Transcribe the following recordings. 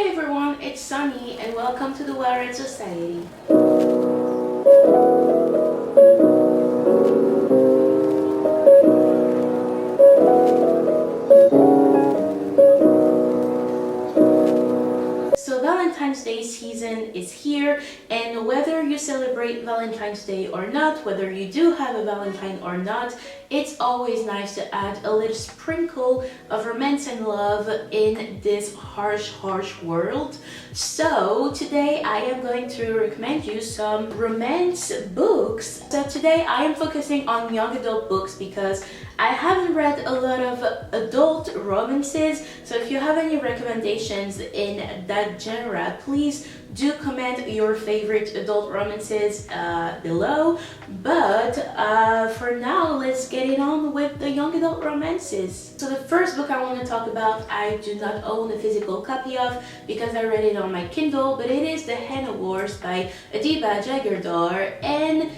Hi everyone, it's Sunny and welcome to the Warren Society. So Valentine's Day season is here, and whether you celebrate Valentine's Day or not, whether you do have a Valentine or not, it's always nice to add a little sprinkle of romance and love in this harsh world. So today I am going to recommend you some romance books. So today I am focusing on young adult books because I haven't read a lot of adult romances. So if you have any recommendations in that genre, please do comment your favorite adult romances below. But for now, let's get it on with the young adult romances. So the first book I want to talk about, I do not own a physical copy of because I read it on my Kindle, but it is the Henna Wars by Adiba, Jaigirdar, and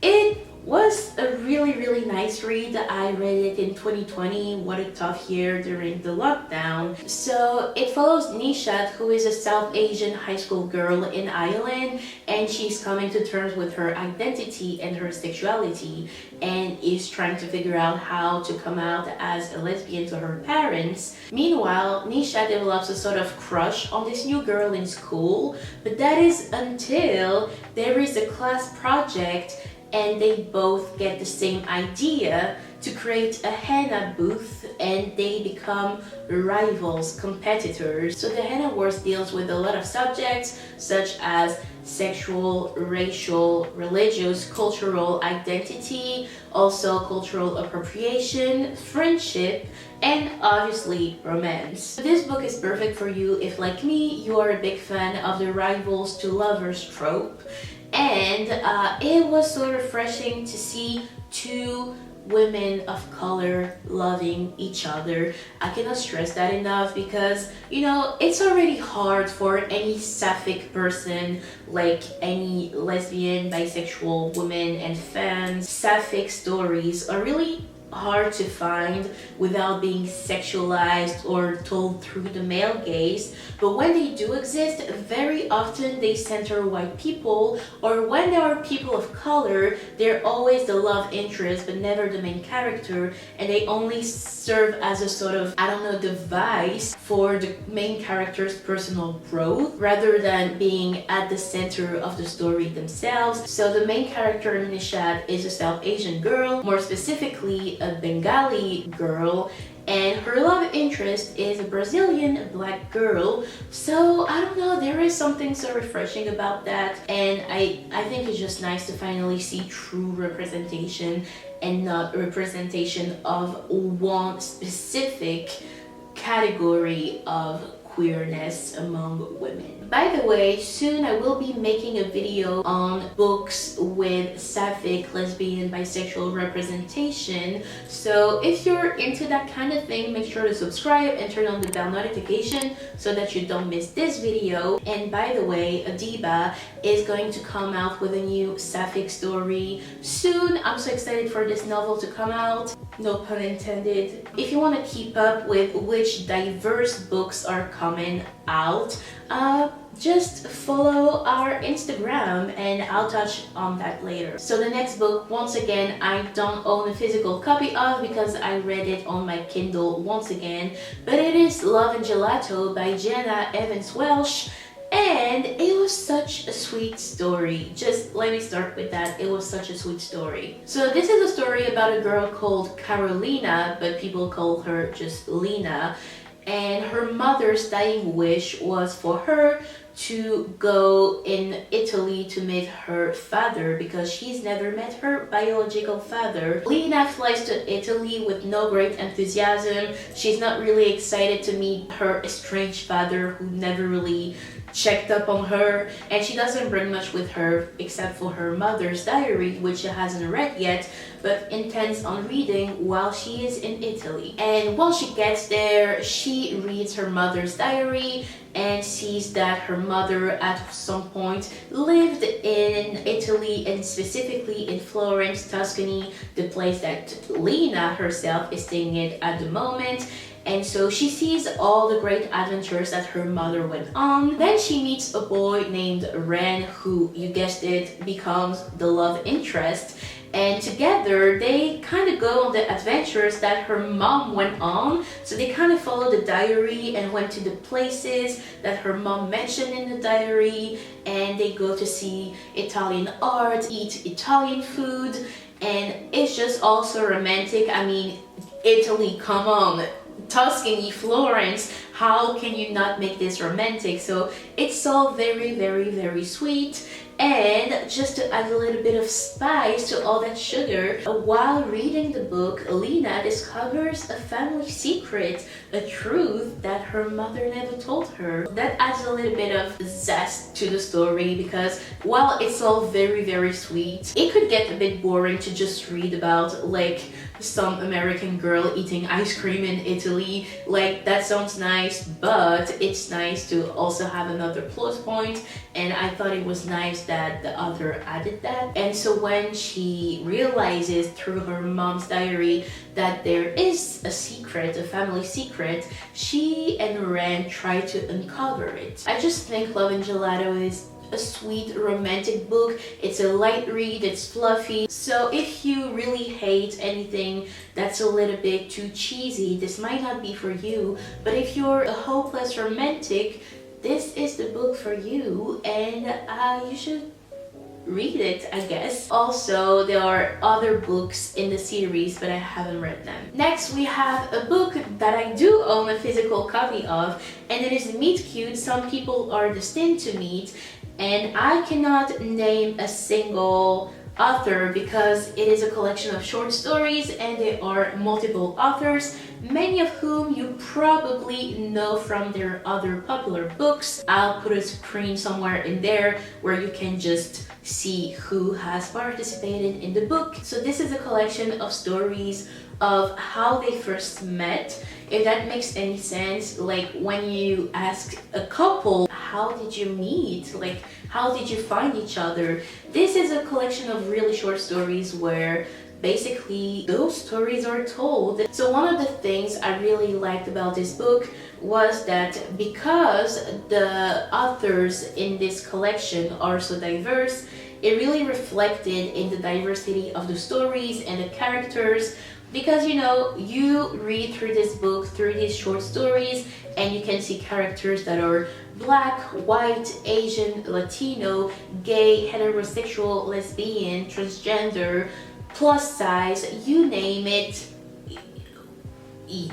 it was a really nice read. I read it in 2020. What a tough year during the lockdown. So it follows Nishat, who is a South Asian high school girl in Ireland, and she's coming to terms with her identity and her sexuality and is trying to figure out how to come out as a lesbian to her parents. Meanwhile, Nisha develops a sort of crush on this new girl in school, but that is until there is a class project and they both get the same idea to create a henna booth, and they become rivals, competitors. So the Henna Wars deals with a lot of subjects such as sexual, racial, religious, cultural identity, also cultural appropriation, friendship, and obviously romance. This book is perfect for you if, like me, you are a big fan of the rivals to lovers trope. And it was so refreshing to see two women of color loving each other. I cannot stress that enough because, you know, it's already hard for any sapphic person, like any lesbian, bisexual woman and fans. Sapphic stories are really hard to find without being sexualized or told through the male gaze, but when they do exist, very often they center white people, or when there are people of color, they're always the love interest but never the main character, and they only serve as a sort of, I don't know, device for the main character's personal growth rather than being at the center of the story themselves. So the main character, Nishat, is a South Asian girl, more specifically a Bengali girl, and her love interest is a Brazilian black girl. So I don't know, there is something so refreshing about that, and I think it's just nice to finally see true representation and not representation of one specific category of queerness among women. By the way, soon I will be making a video on books with sapphic, lesbian, bisexual representation. So if you're into that kind of thing, make sure to subscribe and turn on the bell notification so that you don't miss this video. And by the way, Adiba is going to come out with a new sapphic story soon. I'm so excited for this novel to come out. No pun intended. If you want to keep up with which diverse books are coming out, just follow our Instagram and I'll touch on that later. So the next book, once again, I don't own a physical copy of because I read it on my Kindle once again, but it is Love and Gelato by Jenna Welch. And it was such a sweet story. Just let me start with that. It was such a sweet story. So this is a story about a girl called Carolina, but people call her just Lena. And her mother's dying wish was for her to go in Italy to meet her father because she's never met her biological father. Lena flies to Italy with no great enthusiasm. She's not really excited to meet her estranged father who never really checked up on her, and she doesn't bring much with her except for her mother's diary, which she hasn't read yet but intends on reading while she is in Italy. And once she gets there, she reads her mother's diary and sees that her mother at some point lived in Italy, and specifically in Florence, Tuscany, the place that Lena herself is staying at the moment. and so she sees all the great adventures that her mother went on. Then she meets a boy named Ren, who, you guessed it, becomes the love interest. And together they kind of go on the adventures that her mom went on. So they kind of follow the diary and went to the places that her mom mentioned in the diary, and they go to see Italian art, eat Italian food, and it's just also romantic. I mean, Italy, come on, Tuscany, Florence, how can you not make this romantic? So it's all very, very, very sweet. And just to add a little bit of spice to all that sugar, while reading the book, Lena discovers a family secret, a truth that her mother never told her. That adds a little bit of zest to the story, because while it's all very, very sweet, it could get a bit boring to just read about like some American girl eating ice cream in Italy. Like, that sounds nice, but it's nice to also have another plus point, and I thought it was nice that the author added that. And so when she realizes through her mom's diary that there is a secret, a family secret, she and Ren try to uncover it. I just think Love and Gelato is a sweet romantic book. It's a light read, it's fluffy. So if you really hate anything that's a little bit too cheesy, this might not be for you. But if you're a hopeless romantic, this is the book for you, and you should read it, I guess. Also, there are other books in the series, but I haven't read them. Next, we have a book that I do own a physical copy of, and it is Meet Cute, Some People Are Destined to Meet. And I cannot name a single author because it is a collection of short stories, and there are multiple authors, many of whom you probably know from their other popular books. I'll put a screen somewhere in there where you can just see who has participated in the book. So this is a collection of stories of how they first met, if that makes any sense. Like, when you ask a couple, how did you meet? Like, how did you find each other? This is a collection of really short stories where basically those stories are told. So one of the things I really liked about this book was that because the authors in this collection are so diverse, it really reflected in the diversity of the stories and the characters. Because, you know, you read through this book, through these short stories, and you can see characters that are Black, white, Asian, Latino, gay, heterosexual, lesbian, transgender, plus size, you name it,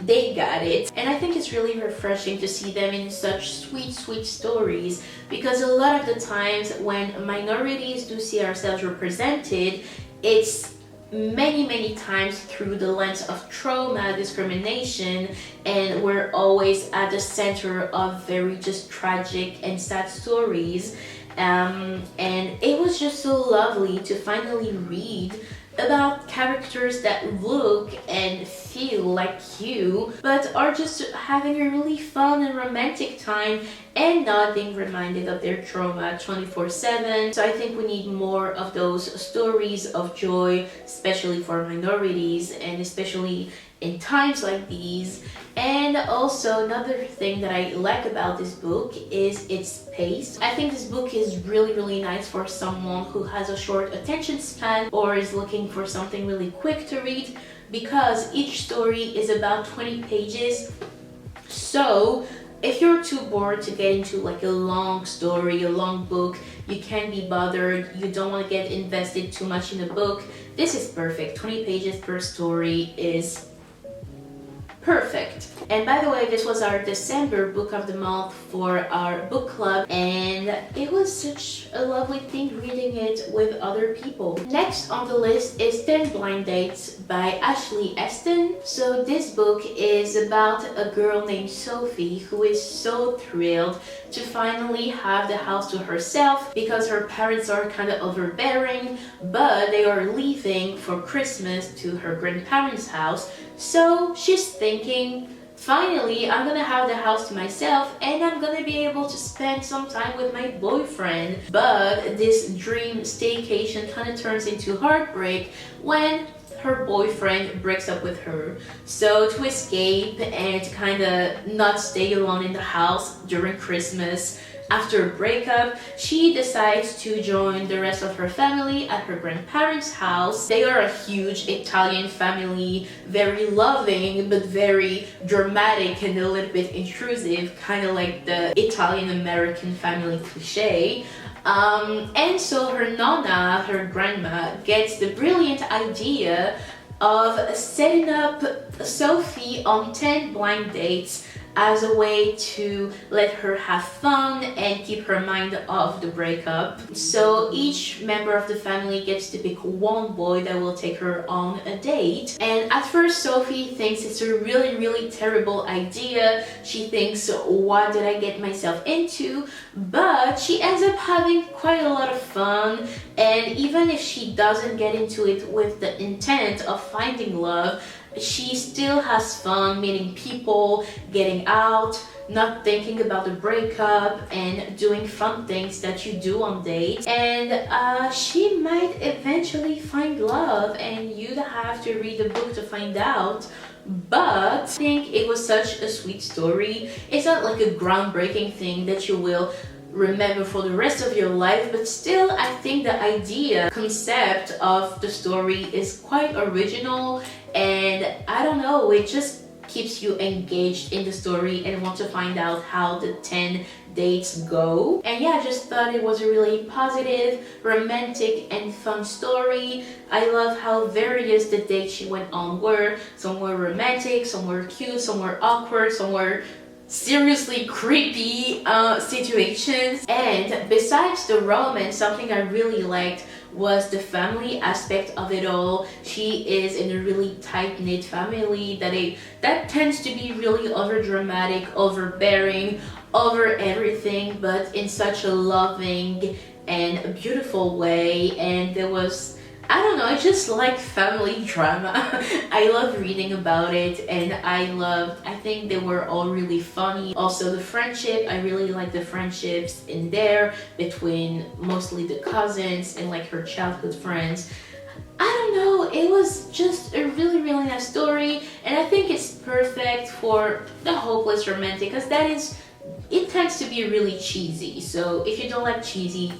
they got it. And I think it's really refreshing to see them in such sweet, sweet stories, because a lot of the times when minorities do see ourselves represented, it's many times through the lens of trauma, discrimination, and we're always at the center of very just tragic and sad stories. And it was just so lovely to finally read about characters that look and feel like you, but are just having a really fun and romantic time and not being reminded of their trauma 24/7. So I think we need more of those stories of joy, especially for minorities, and especially in times like these. And also, another thing that I like about this book is its pace. I think this book is really nice for someone who has a short attention span or is looking for something really quick to read, because each story is about 20 pages. So if you're too bored to get into like a long story, a long book, you can't be bothered, you don't want to get invested too much in the book, this is perfect. 20 pages per story is perfect. And by the way, this was our December book of the month for our book club, and it was such a lovely thing reading it with other people. Next on the list is 10 Blind Dates by Elston. So this book is about a girl named Sophie who is so thrilled to finally have the house to herself, because her parents are kind of overbearing, but they are leaving for Christmas to her grandparents' house. So she's thinking, finally, I'm gonna have the house to myself and I'm gonna be able to spend some time with my boyfriend. But this dream staycation kind of turns into heartbreak when her boyfriend breaks up with her. So to escape and to kind of not stay alone in the house during Christmas after a breakup, she decides to join the rest of her family at her grandparents' house. They are a huge Italian family, very loving but very dramatic and a little bit intrusive, kind of like the Italian-American family cliche. And so her nonna, her grandma, gets the brilliant idea of setting up Sophie on 10 blind dates as a way to let her have fun and keep her mind off the breakup. So each member of the family gets to pick one boy that will take her on a date. And at first Sophie thinks it's a really terrible idea. She thinks, what did I get myself into? But she ends up having quite a lot of fun, and even if she doesn't get into it with the intent of finding love, she still has fun meeting people, getting out, not thinking about the breakup, and doing fun things that you do on dates. And she might eventually find love, and you'd have to read the book to find out. But I think it was such a sweet story. It's not like a groundbreaking thing that you will remember for the rest of your life, but still I think the concept of the story is quite original, and I don't know, it just keeps you engaged in the story and want to find out how the 10 dates go. And yeah, I just thought it was a really positive, romantic and fun story. I love how various the dates she went on were. Some were romantic, some were cute, some were awkward, some were seriously creepy situations. And besides the romance, something I really liked was the family aspect of it all. She is in a really tight-knit family that tends to be really over dramatic, overbearing, over everything, but in such a loving and beautiful way. And there was, I don't know, I just like family drama. I love reading about it, and I think they were all really funny. Also the friendship, I really like the friendships in there between mostly the cousins and like her childhood friends. I don't know, it was just a really nice story, and I think it's perfect for the hopeless romantic, because it tends to be really cheesy. So if you don't like cheesy,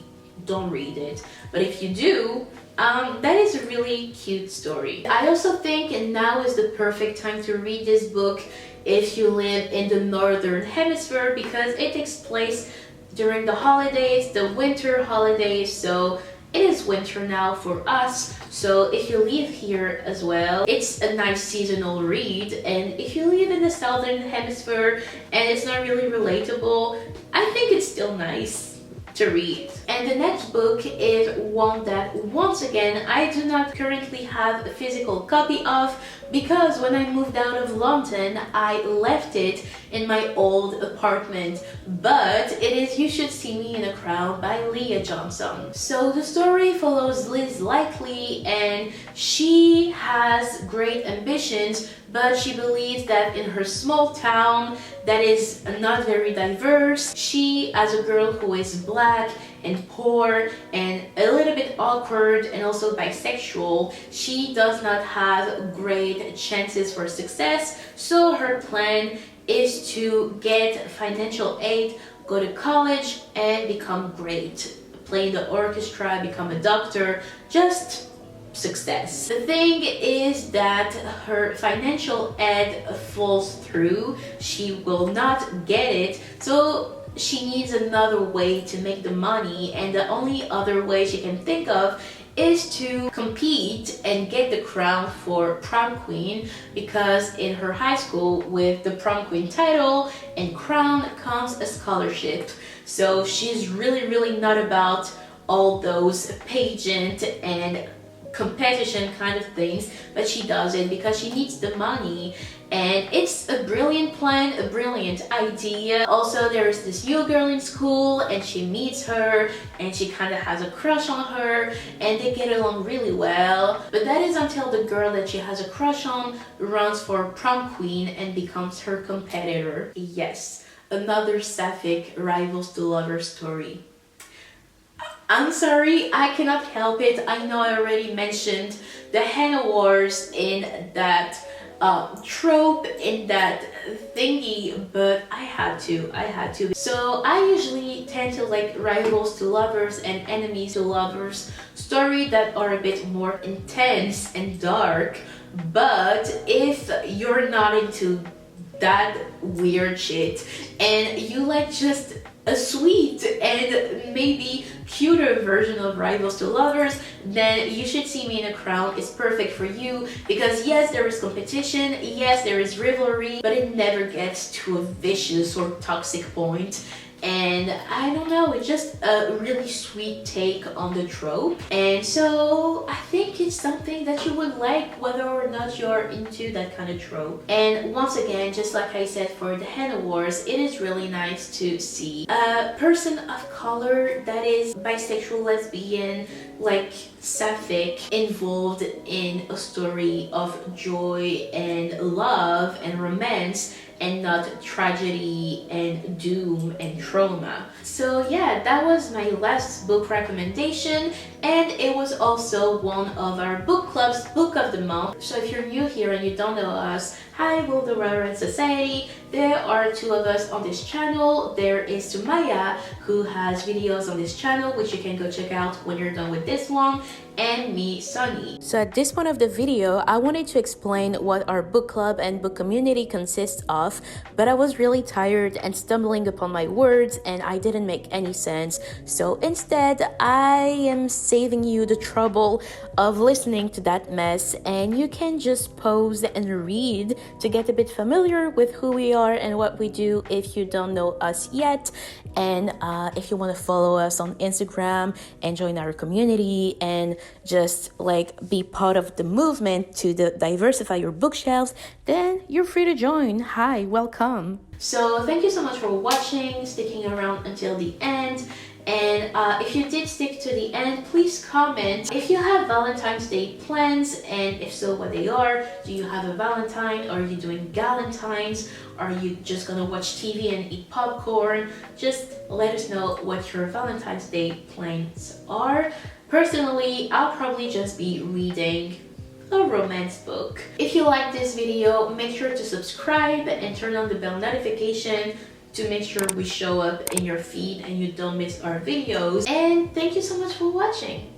don't read it. But if you do, that is a really cute story. I also think now is the perfect time to read this book if you live in the northern hemisphere, because it takes place during the holidays, the winter holidays. So it is winter now for us, so if you live here as well, it's a nice seasonal read. And if you live in the southern hemisphere and it's not really relatable, I think it's still nice to read. And the next book is one that, once again, I do not currently have a physical copy of, because when I moved out of London, I left it in my old apartment. But it is You Should See Me in a Crowd by Leah Johnson. So the story follows Liz Likely, and she has great ambitions, but she believes that in her small town that is not very diverse, she, as a girl who is black and poor and a little bit awkward and also bisexual, she does not have great chances for success. So her plan is to get financial aid, go to college and become great, play in the orchestra, become a doctor, just success. The thing is that her financial aid falls through. She will not get it, so she needs another way to make the money, and the only other way she can think of is to compete and get the crown for prom queen, because in her high school with the prom queen title and crown comes a scholarship. So she's really not about all those pageant and competition kind of things, but she does it because she needs the money. And it's a brilliant plan, a brilliant idea. Also, there's this new girl in school and she meets her and she kind of has a crush on her and they get along really well. But that is until the girl that she has a crush on runs for prom queen and becomes her competitor. Yes, another sapphic rivals to lovers story. I'm sorry, I cannot help it. I know I already mentioned the Henna Wars in that trope, in that thingy, but I had to. So I usually tend to like rivals to lovers and enemies to lovers stories that are a bit more intense and dark. But if you're not into that weird shit and you like just a sweet and maybe cuter version of rivals to lovers, then you should see Me in a Crown. It's perfect for you because yes, there is competition, yes, there is rivalry, but it never gets to a vicious or toxic point. And I don't know, it's just a really sweet take on the trope, and so I think it's something that you would like whether or not you're into that kind of trope. And once again, just like I said for the Henna Wars, it is really nice to see a person of color that is bisexual, lesbian, like sapphic, involved in a story of joy and love and romance, and not tragedy and doom and trauma. So yeah, that was my last book recommendation, and it was also one of our book club's book of the month. So if you're new here and you don't know us, hi, we're the Reverend Society. There are two of us on this channel. There is Sumaya, who has videos on this channel, which you can go check out when you're done with this one, and me, Sunny. So at this point of the video, I wanted to explain what our book club and book community consists of, but I was really tired and stumbling upon my words and I didn't make any sense. So instead, I am saving you the trouble of listening to that mess, and you can just pause and read to get a bit familiar with who we are and what we do if you don't know us yet. And if you want to follow us on Instagram and join our community and just like be part of the movement to diversify your bookshelves, then you're free to join. Hi, welcome. So thank you so much for watching, sticking around until the end. And if you did stick to the end, please comment if you have Valentine's Day plans, and if so, what they are. Do you have a Valentine? Are you doing Galentines? Are you just gonna watch TV and eat popcorn? Just let us know what your Valentine's Day plans are. Personally, I'll probably just be reading a romance book. If you like this video, make sure to subscribe and turn on the bell notification to make sure we show up in your feed and you don't miss our videos. And thank you so much for watching.